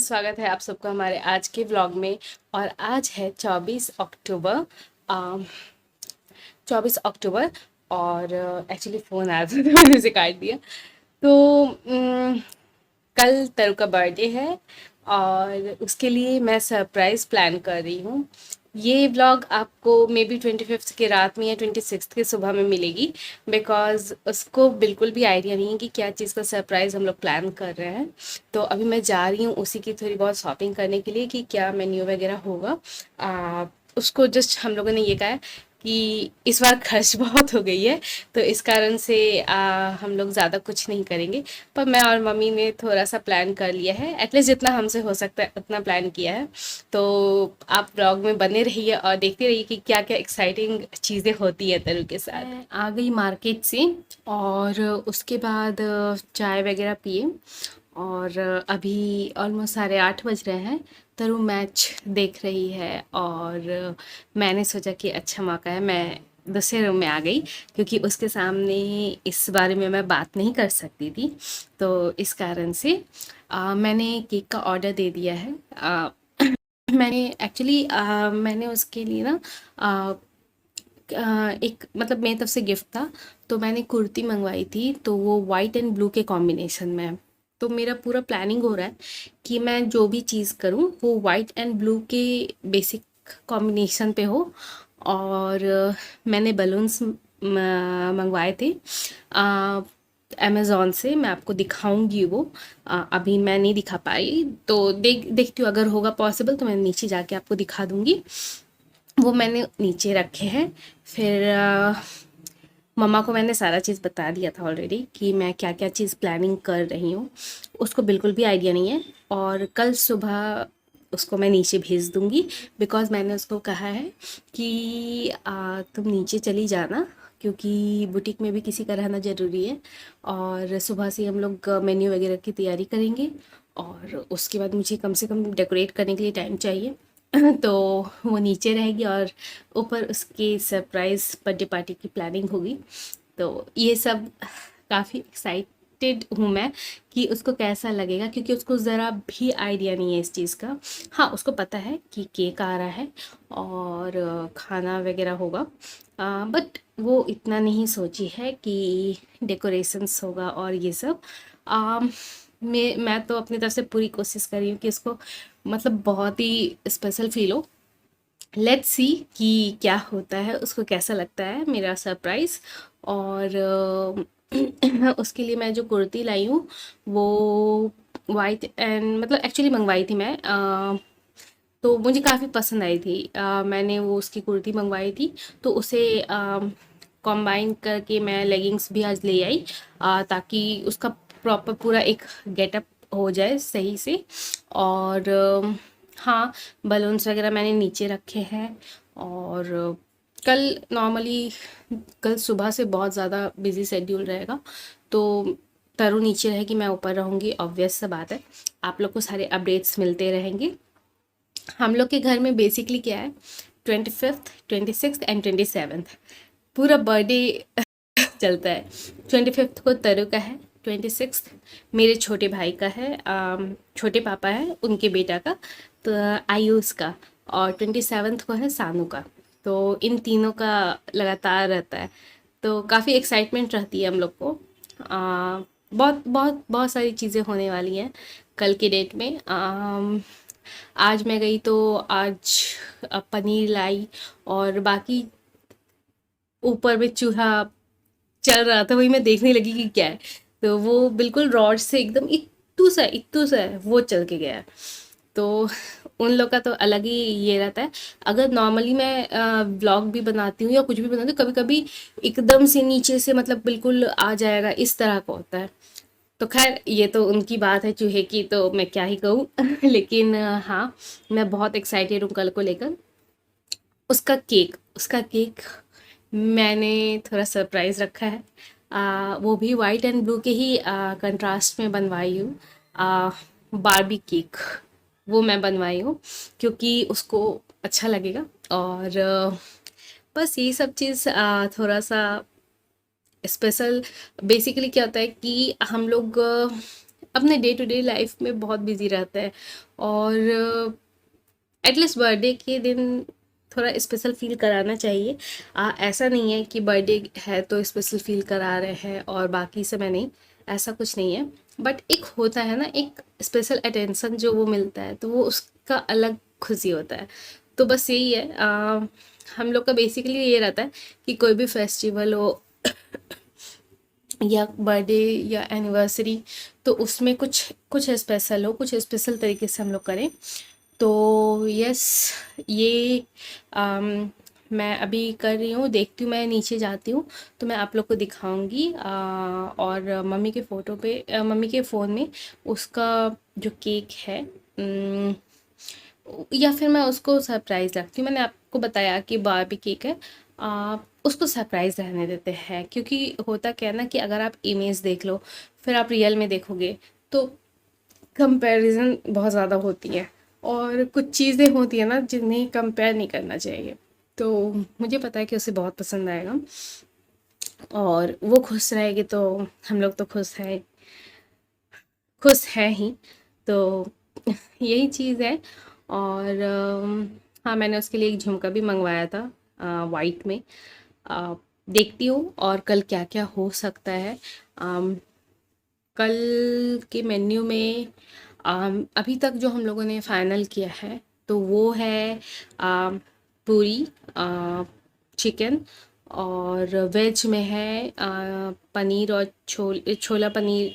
स्वागत है आप सबका हमारे आज के व्लॉग में। और आज है 24 अक्टूबर। 24 अक्टूबर। और एक्चुअली फ़ोन आया था तो मैंने उसे काट दिया। तो कल तरु का बर्थडे है और उसके लिए मैं सरप्राइज़ प्लान कर रही हूँ। ये व्लॉग आपको मे बी 25th की रात में या 26th की सुबह में मिलेगी, बिकॉज़ उसको बिल्कुल भी आइडिया नहीं है कि क्या चीज़ का सरप्राइज़ हम लोग प्लान कर रहे हैं। तो अभी मैं जा रही हूँ उसी की थोड़ी बहुत शॉपिंग करने के लिए कि क्या मेन्यू वगैरह होगा। उसको जस्ट हम लोगों ने ये कहा है कि इस बार खर्च बहुत हो गई है, तो इस कारण से हम लोग ज़्यादा कुछ नहीं करेंगे। पर मैं और मम्मी ने थोड़ा सा प्लान कर लिया है, एटलीस्ट जितना हमसे हो सकता है उतना प्लान किया है। तो आप ब्लॉग में बने रहिए और देखते रहिए कि क्या क्या एक्साइटिंग चीज़ें होती है तरु के साथ। मैं आ गई मार्केट से और उसके बाद चाय वगैरह पिए और अभी ऑलमोस्ट 8:30 बज रहे हैं। तरु मैच देख रही है और मैंने सोचा कि अच्छा मौका है, मैं दूसरे रूम में आ गई क्योंकि उसके सामने इस बारे में मैं बात नहीं कर सकती थी। तो इस कारण से मैंने केक का ऑर्डर दे दिया है। मैंने एक्चुअली मैंने उसके लिए ना एक मतलब मेरी तरफ से गिफ्ट था, तो मैंने कुर्ती मंगवाई थी, तो वो वाइट एंड ब्लू के कॉम्बिनेशन में है। तो मेरा पूरा प्लानिंग हो रहा है कि मैं जो भी चीज़ करूँ वो वाइट एंड ब्लू के बेसिक कॉम्बिनेशन पे हो। और मैंने बलून्स मंगवाए थे अमेज़ॉन से। मैं आपको दिखाऊंगी वो। अभी मैं नहीं दिखा पाई, तो देखती हूँ, अगर होगा पॉसिबल तो मैं नीचे जाके आपको दिखा दूंगी। वो मैंने नीचे रखे हैं। फिर मम्मा को मैंने सारा चीज़ बता दिया था ऑलरेडी कि मैं क्या क्या चीज़ प्लानिंग कर रही हूँ। उसको बिल्कुल भी आइडिया नहीं है और कल सुबह उसको मैं नीचे भेज दूँगी, बिकॉज़ मैंने उसको कहा है कि तुम नीचे चली जाना क्योंकि बुटीक में भी किसी का रहना ज़रूरी है। और सुबह से हम लोग मेन्यू वगैरह की तैयारी करेंगे और उसके बाद मुझे कम से कम डेकोरेट करने के लिए टाइम चाहिए। तो वो नीचे रहेगी और ऊपर उसकी सरप्राइज़ बर्थडे पार्टी की प्लानिंग होगी। तो ये सब काफ़ी एक्साइटेड हूँ मैं कि उसको कैसा लगेगा, क्योंकि उसको ज़रा भी आइडिया नहीं है इस चीज़ का। हाँ, उसको पता है कि केक आ रहा है और खाना वगैरह होगा, बट वो इतना नहीं सोची है कि डेकोरेशंस होगा और ये सब। मैं तो अपनी तरफ से पूरी कोशिश कर रही हूँ कि उसको मतलब बहुत ही स्पेशल फील हो। लेट्स सी कि क्या होता है, उसको कैसा लगता है मेरा सरप्राइज़। और उसके लिए मैं जो कुर्ती लाई हूँ वो वाइट एंड मतलब एक्चुअली मंगवाई थी मैं, तो मुझे काफ़ी पसंद आई थी। मैंने वो उसकी कुर्ती मंगवाई थी, तो उसे कंबाइन करके मैं लेगिंग्स भी आज ले आई, ताकि उसका प्रॉपर पूरा एक गेटअप हो जाए सही से। और हाँ, बलून्स वगैरह मैंने नीचे रखे हैं। और कल नॉर्मली कल सुबह से बहुत ज़्यादा बिजी शेड्यूल रहेगा, तो तरु नीचे रहेगी, मैं ऊपर रहूँगी। ऑब्वियस सा बात है, आप लोग को सारे अपडेट्स मिलते रहेंगे। हम लोग के घर में बेसिकली क्या है, 25th 26th एंड 27th पूरा बर्थडे चलता है। 25th को तरु का है, 26th मेरे छोटे भाई का है, छोटे पापा है उनके बेटा का, तो आयुष का। और 27th को है सानू का। तो इन तीनों का लगातार रहता है, तो काफ़ी एक्साइटमेंट रहती है हम लोग को। बहुत बहुत बहुत सारी चीज़ें होने वाली हैं कल के डेट में। आज मैं गई तो आज पनीर लाई और बाकी ऊपर में चूल्हा चल रहा था, वही मैं देखने लगी कि क्या है। तो वो बिल्कुल रॉड से एकदम इत्तू सा है वो चल के गया है। तो उन लोग का तो अलग ही ये रहता है। अगर नॉर्मली मैं व्लॉग भी बनाती हूँ या कुछ भी बनाती हूँ, कभी कभी एकदम से नीचे से मतलब बिल्कुल आ जाएगा, इस तरह का होता है। तो खैर ये तो उनकी बात है चूहे की, तो मैं क्या ही कहूँ लेकिन हाँ, मैं बहुत एक्साइटेड हूँ कल को लेकर। उसका केक मैंने थोड़ा सरप्राइज़ रखा है। वो भी वाइट एंड ब्लू के ही कंट्रास्ट में बनवाई हूँ। बारबी केक वो मैं बनवाई हूँ क्योंकि उसको अच्छा लगेगा। और बस ये सब चीज़ थोड़ा सा स्पेशल। बेसिकली क्या होता है कि हम लोग अपने डे टू डे लाइफ में बहुत बिजी रहता है, और एटलीस्ट बर्थडे के दिन थोड़ा स्पेशल फील कराना चाहिए। ऐसा नहीं है कि बर्थडे है तो स्पेशल फील करा रहे हैं और बाकी समय नहीं, ऐसा कुछ नहीं है। बट एक होता है ना, एक स्पेशल अटेंशन जो वो मिलता है, तो वो उसका अलग खुशी होता है। तो बस यही है, हम लोग का बेसिकली ये रहता है कि कोई भी फेस्टिवल हो या बर्थडे या एनिवर्सरी, तो उसमें कुछ कुछ स्पेशल हो, कुछ स्पेशल तरीके से हम लोग करें। तो यस, ये मैं अभी कर रही हूँ, देखती हूँ, मैं नीचे जाती हूँ तो मैं आप लोग को दिखाऊंगी। और मम्मी के फ़ोटो पे, मम्मी के फ़ोन में उसका जो केक है, या फिर मैं उसको सरप्राइज़ रखती हूँ। मैंने आपको बताया कि बारबी केक है, उसको सरप्राइज़ रहने देते हैं, क्योंकि होता क्या है ना कि अगर आप इमेज देख लो फिर आप रियल में देखोगे तो कंपैरिजन बहुत ज़्यादा होती है, और कुछ चीज़ें होती है ना जिन्हें कंपेयर नहीं करना चाहिए। तो मुझे पता है कि उसे बहुत पसंद आएगा, और वो खुश रहेगी तो हम लोग तो खुश हैं ही। तो यही चीज़ है। और हाँ, मैंने उसके लिए एक झुमका भी मंगवाया था वाइट में। देखती हूँ और कल क्या क्या हो सकता है। कल के मेन्यू में अभी तक जो हम लोगों ने फाइनल किया है तो वो है पूरी, चिकन, और वेज में है पनीर और छोला पनीर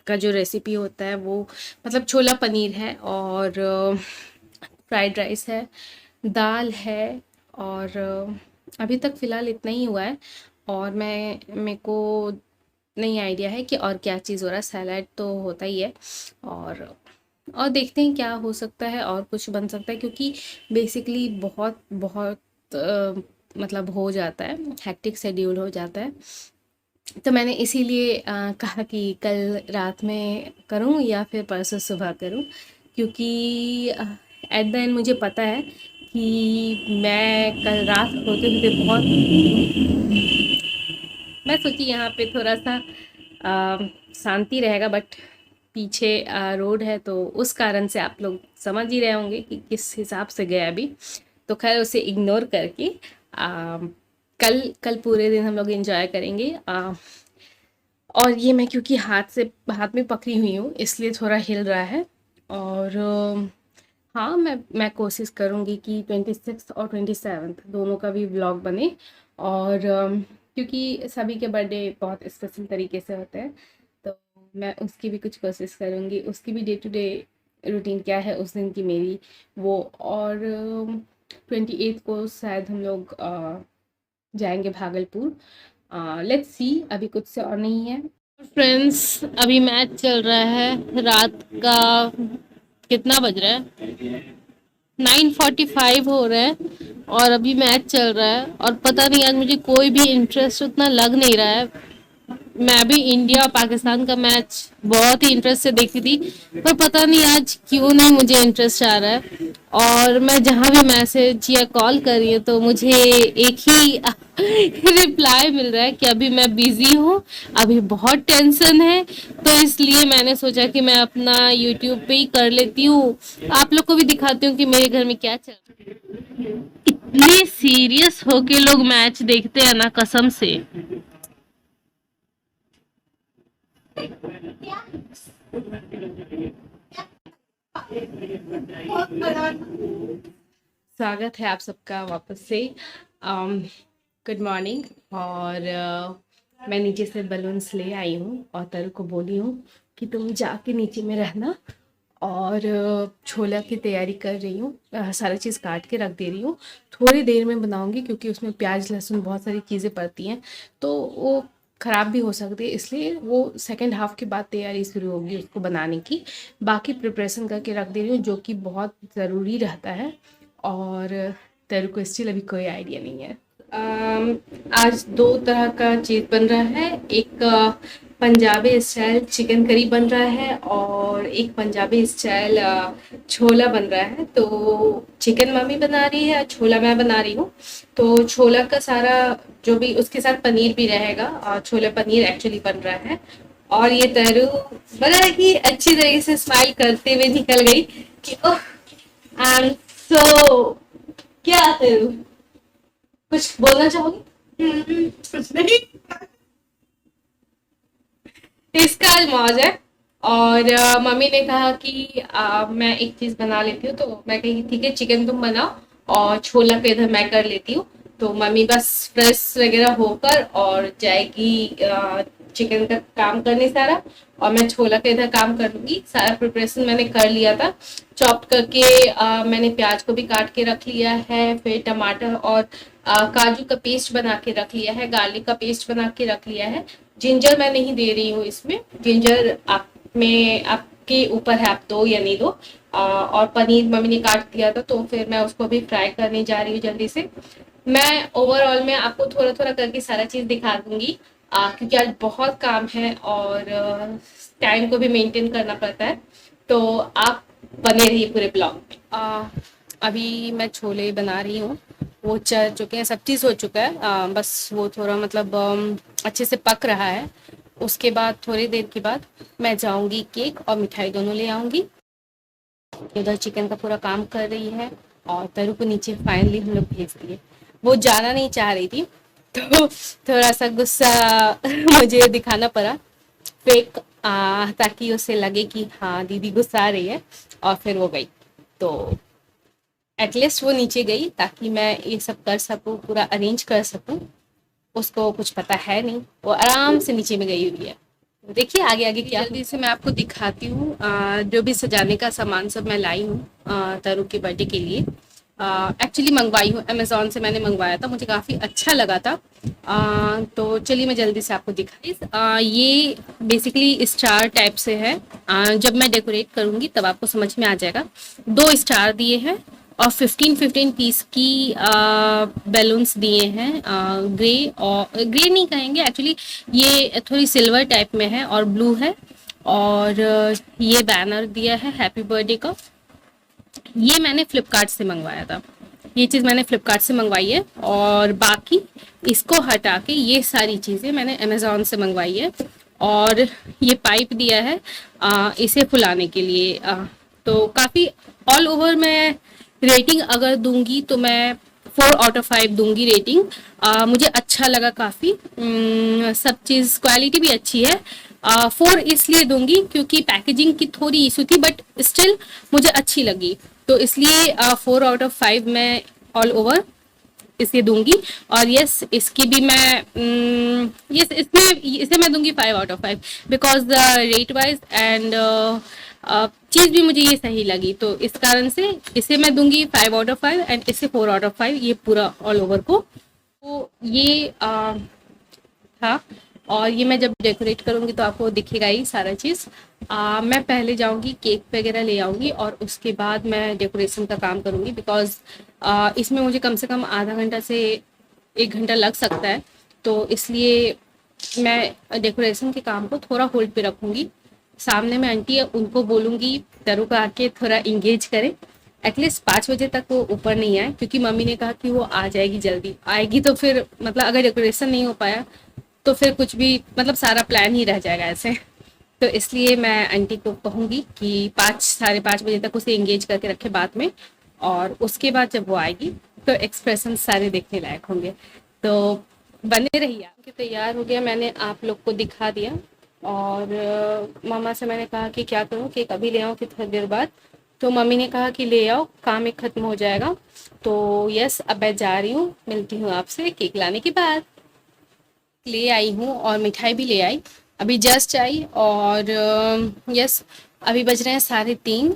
का जो रेसिपी होता है वो, मतलब छोला पनीर है, और फ्राइड राइस है, दाल है, और अभी तक फ़िलहाल इतना ही हुआ है। और मेरे को नहीं आइडिया है कि और क्या चीज़ हो रहा है। सैलड तो होता ही है, और देखते हैं क्या हो सकता है, और कुछ बन सकता है, क्योंकि बेसिकली बहुत बहुत मतलब हो जाता है, हेक्टिक शेड्यूल हो जाता है। तो मैंने इसीलिए कहा कि कल रात में करूं या फिर परसों सुबह करूं, क्योंकि एट द एंड मुझे पता है कि मैं कल रात होते होते बहुत, मैं सोची यहाँ पे थोड़ा सा शांति रहेगा, बट पीछे रोड है तो उस कारण से आप लोग समझ ही रहे होंगे कि किस हिसाब से गया अभी। तो खैर उसे इग्नोर करके कल कल पूरे दिन हम लोग एंजॉय करेंगे। और ये मैं क्योंकि हाथ में पकड़ी हुई हूँ इसलिए थोड़ा हिल रहा है। और हाँ, मैं कोशिश करूँगी कि 26 और 27 दोनों का भी व्लॉग बने। और क्योंकि सभी के बर्थडे बहुत स्पेशल तरीके से होते हैं, तो मैं उसकी भी कुछ कोशिश करूँगी, उसकी भी डे टू डे रूटीन क्या है उस दिन की मेरी वो। और 28 को शायद हम लोग जाएंगे भागलपुर। लेट्स सी, अभी कुछ से और नहीं है। फ्रेंड्स, अभी मैच चल रहा है, रात का कितना बज रहा है, 9:45 हो रहा है, और अभी मैच चल रहा है। और पता नहीं आज मुझे कोई भी इंटरेस्ट उतना लग नहीं रहा है। मैं भी इंडिया और पाकिस्तान का मैच बहुत ही इंटरेस्ट से देखती थी, पर पता नहीं आज क्यों नहीं मुझे इंटरेस्ट आ रहा है। और मैं जहाँ भी मैसेज या कॉल कर रही हूँ तो मुझे एक ही रिप्लाई मिल रहा है कि अभी मैं बिजी हूँ, अभी बहुत टेंशन है। तो इसलिए मैंने सोचा कि मैं अपना यूट्यूब पे ही कर लेती हूँ, आप लोग को भी दिखाती हूँ कि मेरे घर में क्या चल रहा है। इतने सीरियस होके लोग मैच देखते हैं ना, कसम से। स्वागत है आप सबका वापस से। Good morning. और मैं नीचे से बलून्स ले आई हूँ और तरु को बोली हूँ कि तुम जाके नीचे में रहना, और छोला की तैयारी कर रही हूँ, सारी चीज़ काट के रख दे रही हूँ। थोड़ी देर में बनाऊँगी क्योंकि उसमें प्याज लहसुन बहुत सारी चीज़ें पड़ती हैं तो वो ख़राब भी हो सकती है, इसलिए वो सेकंड हाफ़ के बाद तैयारी शुरू होगी उसको बनाने की। बाकी प्रिपरेशन करके रख दे रही हूँ जो कि बहुत ज़रूरी रहता है। और तेरे को स्टिल अभी कोई आइडिया नहीं है। आज दो तरह का चीज़ बन रहा है, एक पंजाबी स्टाइल चिकन करी बन रहा है और एक पंजाबी स्टाइल छोला बन रहा है। तो चिकन मम्मी बना रही है और छोला मैं बना रही हूँ। तो छोला का सारा जो भी उसके साथ पनीर भी रहेगा, छोला पनीर एक्चुअली बन रहा है। और ये तरु बड़ा ही अच्छी तरीके से स्माइल करते हुए निकल गई कि ओह आई एम सो। क्या तरु, कुछ बोलना चाहोगी? कुछ नहीं। इसका आज मौज है। और मम्मी ने कहा कि मैं एक चीज बना लेती हूँ, तो मैं कही ठीक है चिकन तुम बनाओ और छोला का इधर मैं कर लेती हूँ। तो मम्मी बस फ्रेश वगैरह होकर और जाएगी चिकन का काम करने सारा, और मैं छोला का इधर काम कर लूंगी। सारा प्रिपरेशन मैंने कर लिया था, चॉप करके मैंने प्याज को भी काट के रख लिया है, फिर टमाटर और काजू का पेस्ट बना के रख लिया है, गार्लिक का पेस्ट बना के रख लिया है। जिंजर मैं नहीं दे रही हूँ इसमें, जिंजर आप में आपके ऊपर है, आप दो या नहीं दो। और पनीर मम्मी ने काट दिया था, तो फिर मैं उसको भी फ्राई करने जा रही हूँ जल्दी से। मैं ओवरऑल में आपको थोड़ा थोड़ा करके सारा चीज़ दिखा दूंगी, क्योंकि आज बहुत काम है और टाइम को भी मेंटेन करना पड़ता है। तो आप बने रहिए पूरे ब्लॉग में। अभी मैं छोले बना रही हूँ, वो चल चुके हैं, सब चीज़ हो चुका है, बस वो थोड़ा मतलब अच्छे से पक रहा है। उसके बाद थोड़ी देर के बाद मैं जाऊंगी केक और मिठाई दोनों ले आऊंगी। उधर चिकन का पूरा काम कर रही है, और तरु को नीचे फाइनली हम लोग भेज दिए। वो जाना नहीं चाह रही थी, तो थोड़ा सा गुस्सा मुझे दिखाना पड़ा फेक, ताकि उसे लगे कि हाँ दीदी गुस्सा आ रही है, और फिर वो गई। तो एटलीस्ट वो नीचे गई ताकि मैं ये सब कर सकूँ, पूरा अरेंज कर सकूँ। उसको कुछ पता है नहीं, वो आराम से नीचे में गई हुई है। तो देखिए आगे आगे क्या जल्दी से मैं आपको दिखाती हूँ। जो भी सजाने का सामान सब मैं लाई हूँ तरु के बर्थडे के लिए। एक्चुअली मंगवाई हूँ अमेजोन से, मैंने मंगवाया था, मुझे काफ़ी अच्छा लगा था। तो चलिए मैं जल्दी से आपको दिखाई। ये बेसिकली स्टार टाइप से है। जब मैं डेकोरेट करूँगी तब आपको समझ में आ जाएगा। 2 स्टार दिए हैं और 15-15 पीस की बैलून्स दिए हैं। ग्रे, और ग्रे नहीं कहेंगे एक्चुअली, ये थोड़ी सिल्वर टाइप में है और ब्लू है। और ये बैनर दिया है हैप्पी बर्थडे का। ये मैंने फ्लिपकार्ट से मंगवाया था, ये चीज़ मैंने फ्लिपकार्ट से मंगवाई है। और बाकी इसको हटा के ये सारी चीज़ें मैंने अमेज़ोन से मंगवाई है। और ये पाइप दिया है इसे फुलाने के लिए। तो काफ़ी ऑल ओवर मैं रेटिंग अगर दूंगी तो मैं 4/5 दूंगी रेटिंग। मुझे अच्छा लगा काफ़ी, सब चीज़ क्वालिटी भी अच्छी है। 4 इसलिए दूंगी क्योंकि पैकेजिंग की थोड़ी इशू थी, बट स्टिल मुझे अच्छी लगी, तो इसलिए 4/5 मैं ऑल ओवर इसे दूंगी। और यस इसकी भी मैं यस इसमें इसे मैं दूंगी 5/5, because the rate wise and cheese भी मुझे ये सही लगी, तो इस कारण से इसे मैं दूंगी 5/5 एंड इसे 4/5, ये पूरा ऑल ओवर को। तो ये था। और ये मैं जब डेकोरेट करूँगी तो आपको दिखेगा ही सारा चीज़। मैं पहले जाऊँगी केक वगैरह ले आऊँगी और उसके बाद मैं डेकोरेशन का काम करूँगी, बिकॉज़ इसमें मुझे कम से कम आधा घंटा से 1 घंटा लग सकता है। तो इसलिए मैं डेकोरेशन के काम को थोड़ा होल्ड पे रखूँगी। सामने में आंटी है, उनको बोलूँगी तरु का आके थोड़ा इंगेज करें। एटलीस्ट 5 बजे तक वो ऊपर नहीं आए, क्योंकि मम्मी ने कहा कि वो आ जाएगी, जल्दी आएगी तो फिर मतलब अगर डेकोरेशन नहीं हो पाया तो फिर कुछ भी मतलब सारा प्लान ही रह जाएगा ऐसे। तो इसलिए मैं आंटी को कहूँगी कि 5-5:30 बजे तक उसे एंगेज करके रखे बाद में, और उसके बाद जब वो आएगी तो एक्सप्रेशन सारे देखने लायक होंगे। तो बने रहिए। कि तैयार हो गया, मैंने आप लोग को दिखा दिया। और मामा से मैंने कहा कि क्या करूँ, केक अभी ले आऊँ कि थोड़ी देर बाद। तो मम्मी ने कहा कि ले आओ, काम एक ख़त्म हो जाएगा। तो यस अब मैं जा रही हूँ, मिलती हूँ आपसे केक लाने के बाद। ले आई हूँ और मिठाई भी ले आई, अभी जस्ट आई। और यस अभी बज रहे हैं 3:30,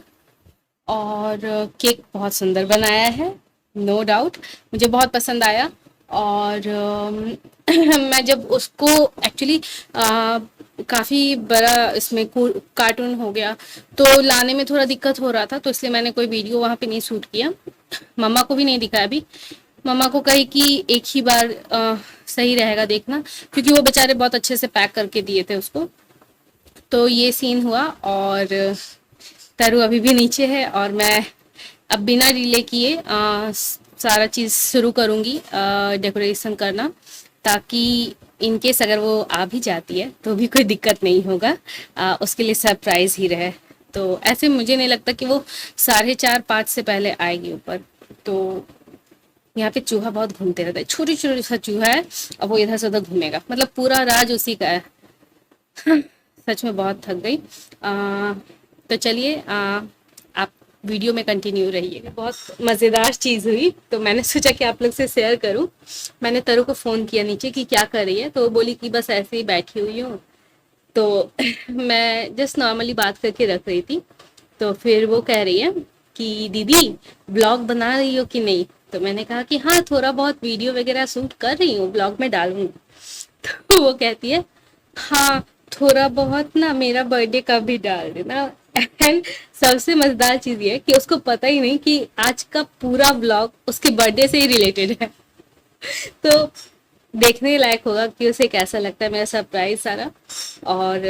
और केक बहुत सुंदर बनाया है, नो डाउट मुझे बहुत पसंद आया। और मैं जब उसको एक्चुअली काफ़ी बड़ा इसमें कार्टून हो गया, तो लाने में थोड़ा दिक्कत हो रहा था, तो इसलिए मैंने कोई वीडियो वहाँ पे नहीं शूट किया। मम्मा को भी नहीं दिखाया अभी। मम्मा को कही कि एक ही बार सही रहेगा देखना, क्योंकि वो बेचारे बहुत अच्छे से पैक करके दिए थे उसको। तो ये सीन हुआ, और तरु अभी भी नीचे है, और मैं अब बिना डिले किए सारा चीज़ शुरू करूँगी डेकोरेशन करना, ताकि इन केस अगर वो आ भी जाती है तो भी कोई दिक्कत नहीं होगा, उसके लिए सरप्राइज ही रहे। तो ऐसे मुझे नहीं लगता कि वो 4:30-5 से पहले आएगी ऊपर। तो यहाँ पे चूहा बहुत घूमते रहता है, छोटी छोटी सा चूहा है, और वो इधर से उधर घूमेगा, मतलब पूरा राज उसी का है। सच में बहुत थक गई। तो चलिए, आप वीडियो में कंटिन्यू रहिएगा। बहुत मज़ेदार चीज़ हुई तो मैंने सोचा कि आप लोग से शेयर करूं। मैंने तरु को फ़ोन किया नीचे कि क्या कर रही है, तो वो बोली कि बस ऐसे ही बैठी हुई हूँ। तो मैं जस्ट नॉर्मली बात करके रख रही थी। तो फिर वो कह रही है कि दीदी ब्लॉग बना रही हो कि नहीं। तो मैंने कहा कि हाँ, थोड़ा बहुत वीडियो वगैरह शूट कर रही हूँ, ब्लॉग में डालूंगी। तो वो कहती है हाँ, थोड़ा बहुत ना मेरा बर्थडे का भी डाल देना। एंड सबसे मजेदार चीज ये है कि उसको पता ही नहीं कि आज का पूरा ब्लॉग उसके बर्थडे से ही रिलेटेड है। तो देखने लायक होगा कि उसे कैसा लगता है मेरा सरप्राइज सारा। और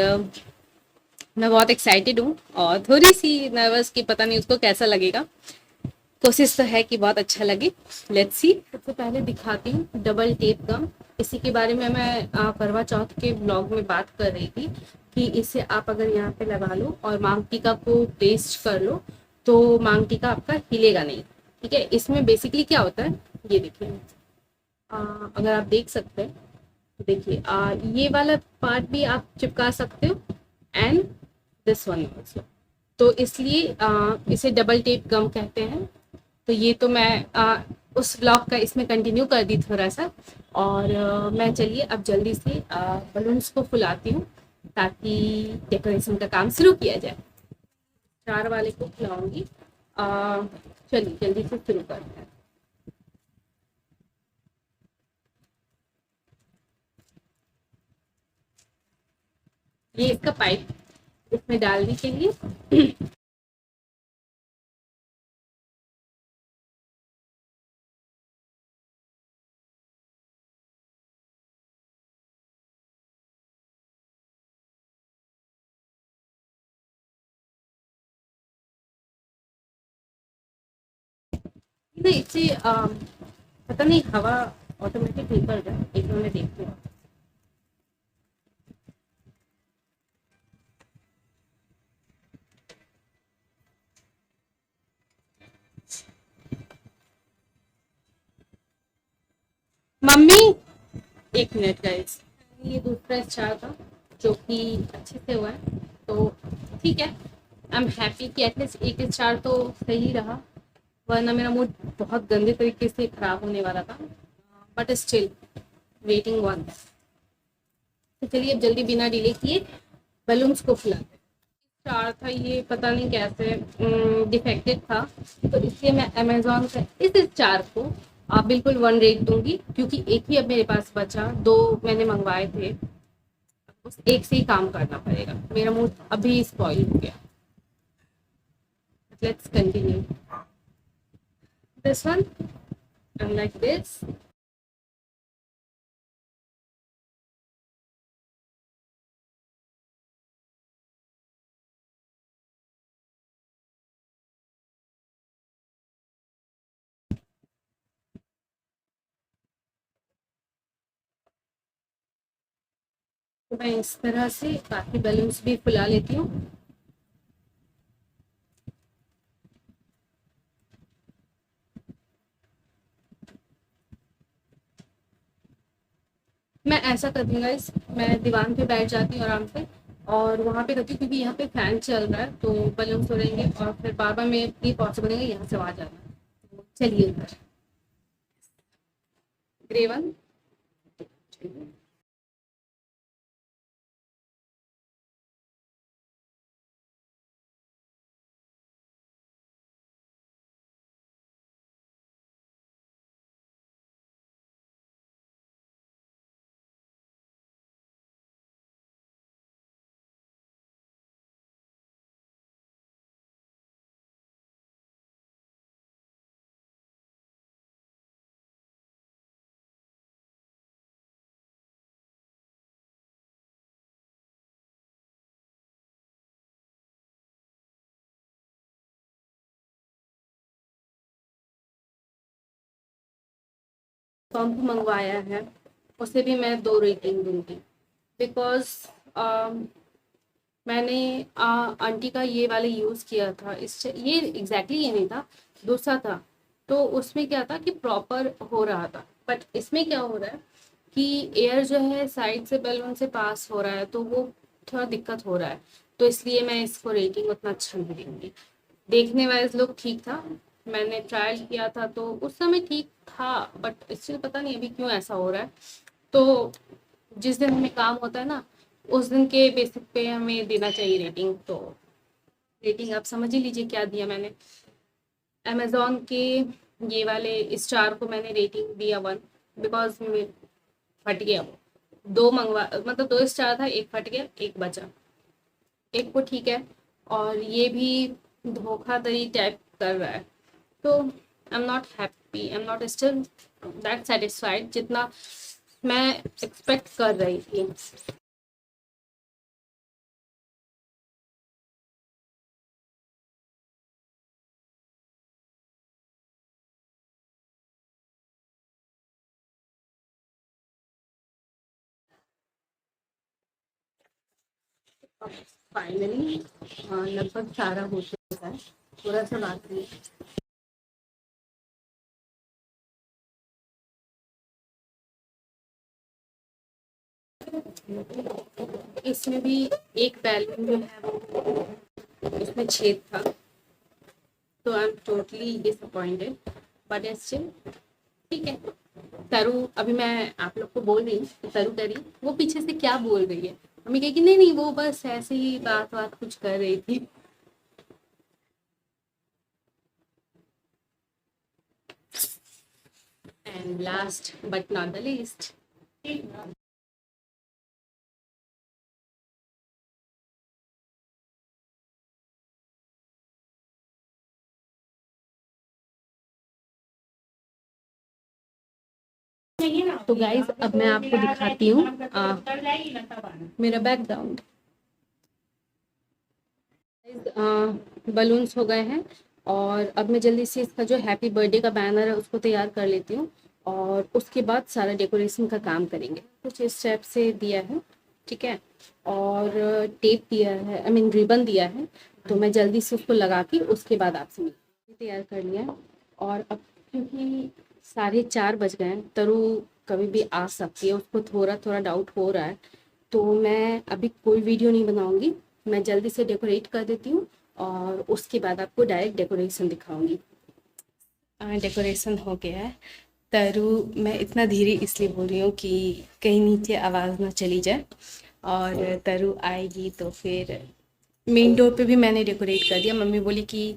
मैं बहुत एक्साइटेड हूँ और थोड़ी सी नर्वस कि पता नहीं उसको कैसा लगेगा। कोशिश तो है कि बहुत अच्छा लगे। Let's see. सबसे पहले दिखाती हूँ डबल टेप गम। इसी के बारे में मैं करवा चौथ के ब्लॉग में बात कर रही थी कि इसे आप अगर यहाँ पे लगा लो और मांग टीका को पेस्ट कर लो तो मांग टीका आपका हिलेगा नहीं। ठीक है, इसमें बेसिकली क्या होता है ये देखिए। अगर आप देख सकते हैं तो देखिए, ये वाला पार्ट भी आप चिपका सकते हो एंड दिस वन ऑल्सो। तो इसलिए इसे डबल टेप गम कहते हैं। तो ये तो मैं उस ब्लॉग का इसमें कंटिन्यू कर दी थोड़ा सा। और मैं चलिए अब जल्दी से बलून्स को फुलाती हूँ ताकि डेकोरेशन का काम शुरू किया जाए। 4 वाले को फुलाऊंगी। चलिए जल्दी से शुरू करते हैं। ये इसका पाइप इसमें डालने के लिए। नहीं इससे पता नहीं हवा ऑटोमेटिक निकल जाए, एक मिनट में देखती हूँ। मम्मी, एक मिनट गाइस। ये दूसरा स्टार था जो कि अच्छे से हुआ है, तो ठीक है। आई एम हैप्पी कि एटलीस्ट एक स्टार तो सही रहा, वरना मेरा मूड बहुत गंदे तरीके से खराब होने वाला था। But still waiting one. तो चलिए अब जल्दी बिना डिले किए बलून्स को फुलाते हैं। स्टार था ये, पता नहीं कैसे डिफेक्टेड था, तो इसलिए मैं अमेजोन से इस स्टार को बिल्कुल 1 रेट दूंगी, क्योंकि एक ही अब मेरे पास बचा, 2 मैंने मंगवाए थे। उस एक से ही काम करना पड़ेगा, मेरा मूड अभी स्पॉइल हो गया। Let's continue this one and like this. तो मैं इस तरह से बाकी बैलून्स भी फुला लेती हूँ। मैं ऐसा करती हूँ गाइस, मैं दीवान पे बैठ जाती हूँ आराम से और वहाँ पे करती हूँ, क्योंकि यहाँ पे फैन चल रहा है तो बलून्स हो रहेंगे और फिर बार बार में ये पॉसिबल नहीं है यहाँ से वहाँ जाना। तो चलिए उधर ग्रे वन। पंप मंगवाया है उसे भी मैं 2 रेटिंग दूंगी। बिकॉज मैंने आंटी का ये वाला यूज़ किया था, इस ये एग्जैक्टली ये नहीं था, दूसरा था। तो उसमें क्या था कि प्रॉपर हो रहा था, बट इसमें क्या हो रहा है कि एयर जो है साइड से बैलून से पास हो रहा है, तो वो थोड़ा दिक्कत हो रहा है। तो इसलिए मैं इसको रेटिंग उतना अच्छा नहीं दूंगी। देखने वाइज लोग ठीक था, मैंने ट्रायल किया था तो उस समय ठीक था, बट स्टिल पता नहीं अभी क्यों ऐसा हो रहा है। तो जिस दिन हमें काम होता है ना, उस दिन के बेसिक पे हमें देना चाहिए रेटिंग। तो रेटिंग आप समझ ही लीजिए क्या दिया मैंने। अमेजोन के ये वाले स्टार को मैंने रेटिंग दिया 1, बिकॉज फट गया वो। 2 मंगवा, मतलब 2 स्टार था, एक फट गया, एक बचा। एक को ठीक है, और ये भी धोखाधड़ी टाइप कर रहा है। तो I am not happy, I am not still that satisfied जितना मैं एक्सपेक्ट कर रही थी। फाइनली लगभग सारा हो चुका है, थोड़ा सा बाकी है। इसमें भी एक बैलून जो है वो, उसमें छेद था। तो I am totally disappointed, but still ठीक है। तरु, अभी मैं आप लोग को बोल रही हूँ कि तरु कह रही है, वो पीछे से क्या बोल रही है। मम्मी कहेगी नहीं नहीं, वो बस ऐसे ही बात बात कुछ कर रही थी। And last but not the least, तो गाइज अब मैं आपको दिखाती हूँ मेरा बैकग्राउंड। बलून्स हो गए हैं, और अब मैं जल्दी से इसका जो हैप्पी बर्थडे का बैनर है उसको तैयार कर लेती हूँ, और उसके बाद सारा डेकोरेशन का काम करेंगे। कुछ इस टाइप से दिया है, ठीक है, और टेप दिया है, आई मीन रिबन दिया है। तो मैं जल्दी से उसको लगा के उसके बाद आपसे मिलती, तैयार कर लिया है। और अब क्योंकि 4:30 बज गए हैं, तरु कभी भी आ सकती है, उसको थोड़ा थोड़ा डाउट हो रहा है, तो मैं अभी कोई वीडियो नहीं बनाऊंगी। मैं जल्दी से डेकोरेट कर देती हूँ, और उसके बाद आपको डायरेक्ट डेकोरेशन दिखाऊंगी। डेकोरेशन हो गया है। तरु, मैं इतना धीरे इसलिए बोल रही हूँ कि कहीं नीचे आवाज़ ना चली जाए, और तरु आएगी तो फिर मेन डोर पे भी मैंने डेकोरेट कर दिया। मम्मी बोली कि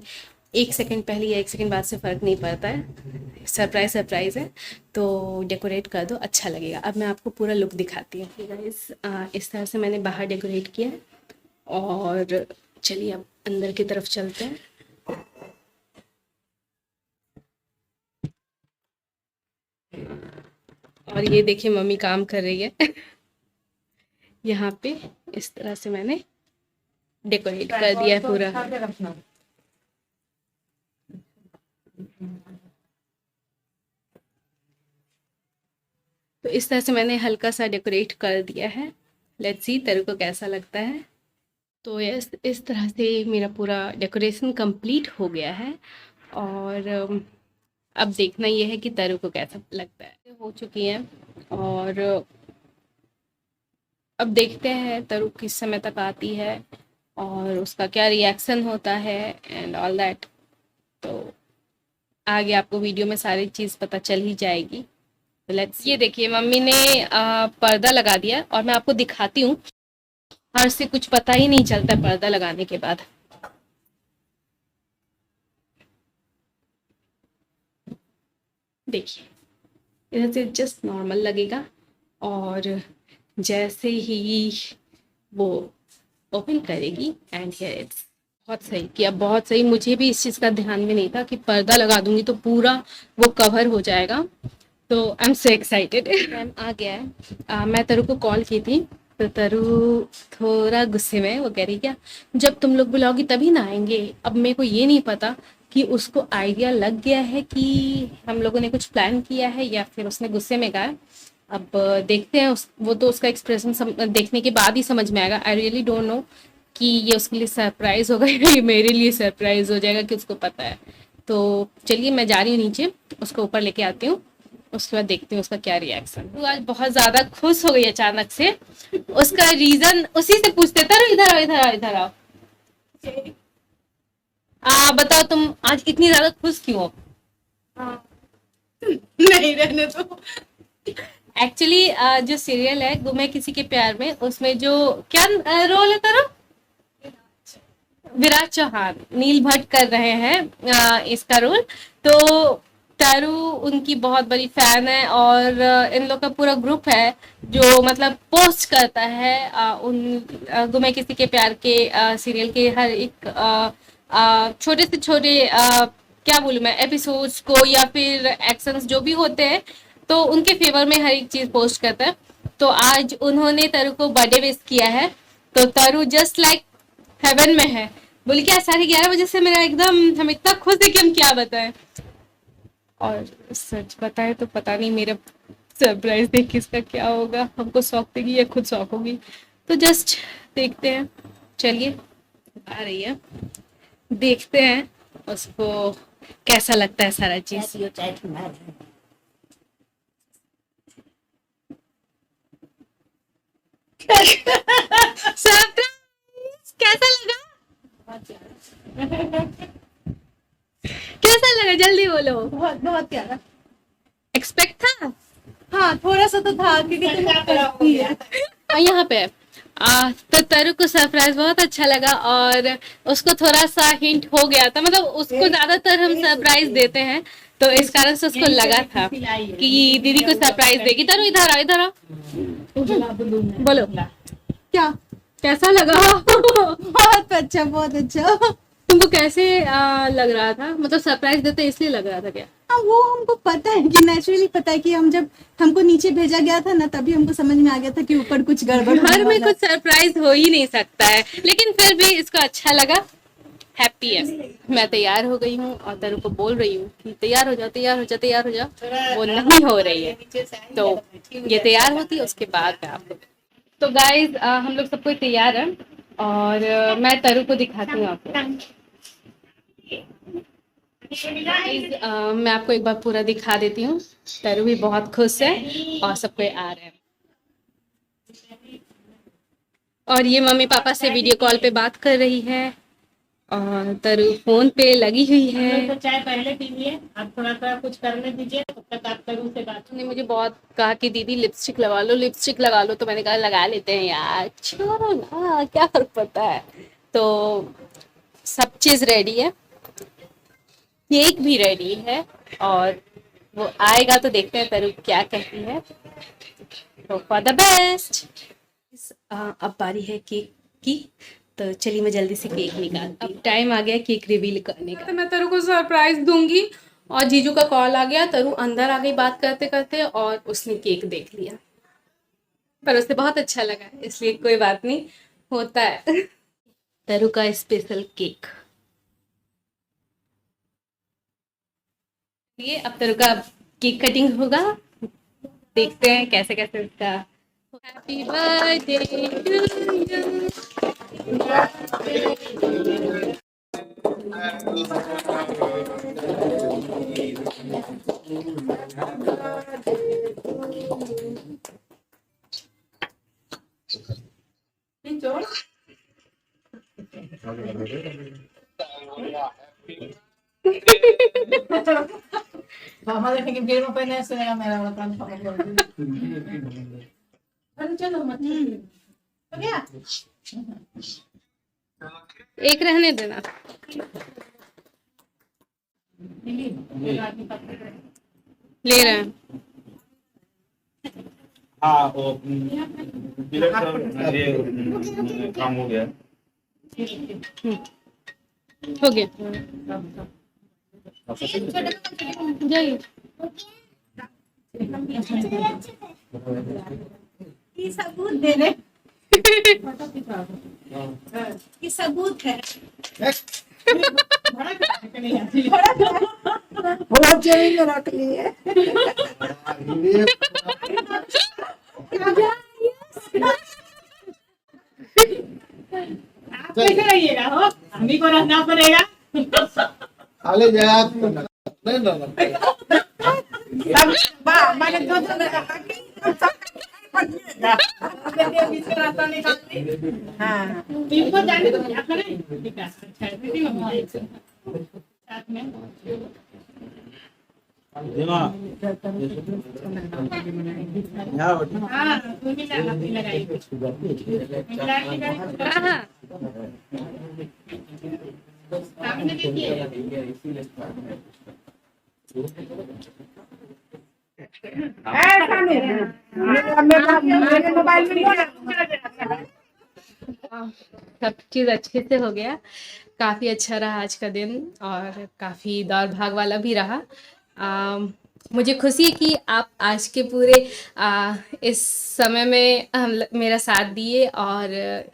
1 सेकंड पहले या 1 सेकंड बाद से फ़र्क नहीं पड़ता है, सरप्राइज सरप्राइज है, तो डेकोरेट कर दो, अच्छा लगेगा। अब मैं आपको पूरा लुक दिखाती हूँ गाइस। इस तरह से मैंने बाहर डेकोरेट किया है, और चलिए अब अंदर की तरफ चलते हैं। और ये देखिए मम्मी काम कर रही है यहाँ पे। इस तरह से मैंने डेकोरेट कर दिया है पूरा। तो इस तरह से मैंने हल्का सा डेकोरेट कर दिया है। लेट्स सी तेरे को कैसा लगता है। तो यस, इस तरह से मेरा पूरा डेकोरेशन कंप्लीट हो गया है, और अब देखना ये है कि तरु को कैसा लगता है। हो चुकी है, और अब देखते हैं तरु किस समय तक आती है और उसका क्या रिएक्शन होता है एंड ऑल दैट। तो आगे आपको वीडियो में सारी चीज़ पता चल ही जाएगी। तो लेट्स, ये देखिए मम्मी ने पर्दा लगा दिया, और मैं आपको दिखाती हूँ। हर से कुछ पता ही नहीं चलता पर्दा लगाने के बाद। देखिए इधर से जस्ट नॉर्मल लगेगा, और जैसे ही वो ओपन करेगी एंड हियर इट्स। बहुत सही किया, बहुत सही। मुझे भी इस चीज़ का ध्यान में नहीं था कि पर्दा लगा दूंगी तो पूरा वो कवर हो जाएगा। तो I am so excited. Ma'am आ गया है। मैं तरु को कॉल की थी, तो तरु थोड़ा गुस्से में, वो कह रही क्या जब तुम लोग बुलाओगी तभी ना आएंगे। अब मेरे को ये नहीं पता कि उसको आइडिया लग गया है कि हम लोगों ने कुछ प्लान किया है, या फिर उसने गुस्से में कहा। अब देखते हैं वो तो उसका एक्सप्रेशन देखने के बाद ही समझ में आएगा। आई रियली डोंट नो कि ये उसके लिए सरप्राइज होगा या ये मेरे लिए सरप्राइज हो जाएगा कि उसको पता है। तो चलिए मैं जा रही हूँ नीचे, उसको ऊपर लेके आती हूँ, उसके बाद देखती हूँ उसका क्या रिएक्शन। वो आज बहुत ज्यादा खुश हो गई अचानक से, उसका रीजन उसी से पूछते थे। इधर आओ इधर आओ इधर आओ, बताओ तुम आज इतनी ज्यादा खुश क्यों हो? नहीं रहने दो। एक्चुअली जो सीरियल है गुम है किसी के प्यार में, उसमें जो क्या रोल है तेरा? विराज चौहान, नील भट्ट कर रहे हैं इसका रोल। तो तारू उनकी बहुत बड़ी फैन है और इन लोग का पूरा ग्रुप है जो मतलब पोस्ट करता है गुम है किसी के प्यार के सीरियल के हर एक छोटे से छोटे क्या बोलूं मैं, एपिसोड्स को या फिर एक्शंस जो भी होते हैं तो उनके फेवर में हर एक चीज पोस्ट करता है। तो आज उन्होंने तरु को बर्थडे विश किया है, तो तरु जस्ट लाइक हेवन में है। बोली कि आज 11:30 बजे से मेरा एकदम, हम इतना खुश है कि हम क्या बताएं। और सच बताए तो पता नहीं मेरा सरप्राइज देख के इसका क्या होगा, हमको शौक देगी या खुद शौक होगी, तो जस्ट देखते हैं। चलिए आ रही है, देखते हैं उसको कैसा लगता है सारा चीज। सरप्राइज कैसा लगा? कैसा लगा जल्दी बोलो। बहुत बहुत प्यारा। एक्सपेक्ट था? हाँ थोड़ा सा तो था क्योंकि तुम करती है। यहाँ पे तो तरु को सरप्राइज बहुत अच्छा लगा और उसको थोड़ा सा हिंट हो गया था, मतलब उसको ज्यादातर हम सरप्राइज देते हैं तो इस कारण से उसको लगा था कि दीदी को सरप्राइज देगी। तरु इधर आओ बोलो क्या कैसा लगा? बहुत अच्छा बहुत अच्छा। तुमको कैसे लग रहा था, मतलब सरप्राइज देते इसलिए लग रहा था क्या? हाँ वो हमको पता है कि नेचुरली पता है कि हम जब हमको नीचे भेजा गया था ना तभी हमको समझ में आ गया था कि ऊपर कुछ गड़बड़ घर में कुछ सरप्राइज हो ही नहीं सकता है, लेकिन फिर भी इसको अच्छा लगा, हैप्पी है। मैं तैयार हो गई हूँ और तरु को बोल रही हूँ कि तैयार हो जाओ तैयार हो जाओ तैयार हो जाओ, वो नहीं हो रही है। तो ये तैयार होती है उसके बाद मैं आपको। तो गाइज हम लोग सब कोई तैयार है और मैं तरु को दिखाती हूँ आपको। मैं आपको एक बार पूरा दिखा देती हूँ। तरु भी बहुत खुश है और सब कोई आ रहे हैं और ये मम्मी पापा से वीडियो कॉल पे बात कर रही है और तरु फोन पे लगी हुई है। तो चाय पहले पीजिए, आप थोड़ा सा कुछ करने दीजिए, तब तक आप तरु से बात। ने मुझे बहुत कहा कि दीदी लिपस्टिक लगा लो लिपस्टिक लगा लो, तो मैंने कहा लगा लेते हैं यार, छोड़ो ना क्या फर्क पड़ता है। तो सब चीज रेडी है, केक भी रेडी है और वो आएगा तो देखते हैं तरु क्या कहती है। तो फॉर द बेस्ट। अब बारी है केक की, तो चलिए मैं जल्दी से केक निकालती हूँ। अब टाइम आ गया केक रिवील करने का। तो मैं तरु को सरप्राइज दूंगी और जीजू का कॉल आ गया, तरु अंदर आ गई बात करते करते और उसने केक देख लिया, पर उसे बहुत अच्छा लगा इसलिए कोई बात नहीं, होता है। तरु का स्पेशल केक, ये अब तरु का केक कटिंग होगा, देखते हैं कैसे कैसे उसका। Happy birthday to you. मामा देखेंगे फिर में पहले सुनेगा मेरा वाला काम। अरे चलो मत हो गया, एक रहने देना। ले रहे हैं। हाँ वो ये काम हो गया। हो गया जाइए। ये सबूत दे रहे ये सबूत है। जेब में रख लिए। आप कैसे रहिएगा हो, हम ही को रहना पड़ेगा। खाली जगह तो नहीं ना मैंने दो हाँ इनको जाने दो, क्या करें? ठीक है, अच्छा है, दीदी मम्मी साथ में। यहाँ हाँ, तू भी लगाई। हाँ सामने देखिए। मेरे मोबाइल में सब चीज़ अच्छे से हो गया। काफ़ी अच्छा रहा आज का दिन और काफ़ी दौड़ भाग वाला भी रहा। मुझे खुशी है कि आप आज के पूरे इस समय में मेरा साथ दिए और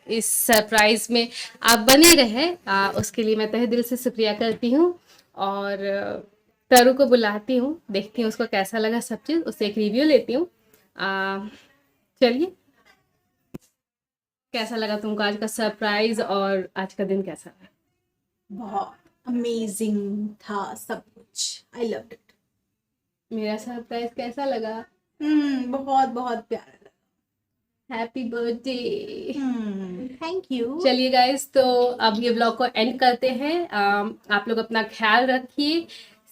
इस सरप्राइज़ में आप बने रहे। उसके लिए मैं तहे दिल से शुक्रिया करती हूँ और तरु को बुलाती हूँ, देखती हूँ उसको कैसा लगा सब चीज़, उससे एक रिव्यू लेती हूँ। चलिए, कैसा लगा तुमको आज का सरप्राइज और आज का दिन कैसा रहा? बहुत अमेजिंग था सब कुछ। I loved it. मेरा सरप्राइज कैसा लगा? बहुत बहुत प्यारा लगा। Happy birthday. Thank you. चलिए गाइस, तो अब ये ब्लॉग को एंड करते हैं। आप लोग अपना ख्याल रखिए,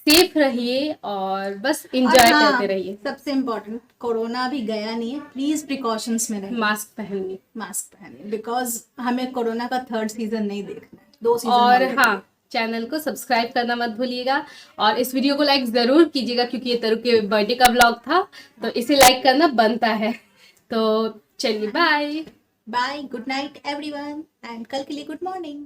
सेफ रहिए और बस एंजॉय करते रहिए। सबसे इम्पोर्टेंट, कोरोना अभी गया नहीं है, प्लीज प्रिकॉशंस में रहिए। मास्क पहनिए। मास्क पहनिए, बिकॉज हमें कोरोना का 3rd सीजन नहीं देखना है, 2 सीजन और हाँ, चैनल को सब्सक्राइब करना मत भूलिएगा और इस वीडियो को लाइक ज़रूर कीजिएगा क्योंकि ये तरु के बर्थडे का ब्लॉग था, तो इसे लाइक करना बनता है। तो चलिए, bye bye, good night everyone and कल के लिए गुड मॉर्निंग।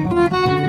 Thank you.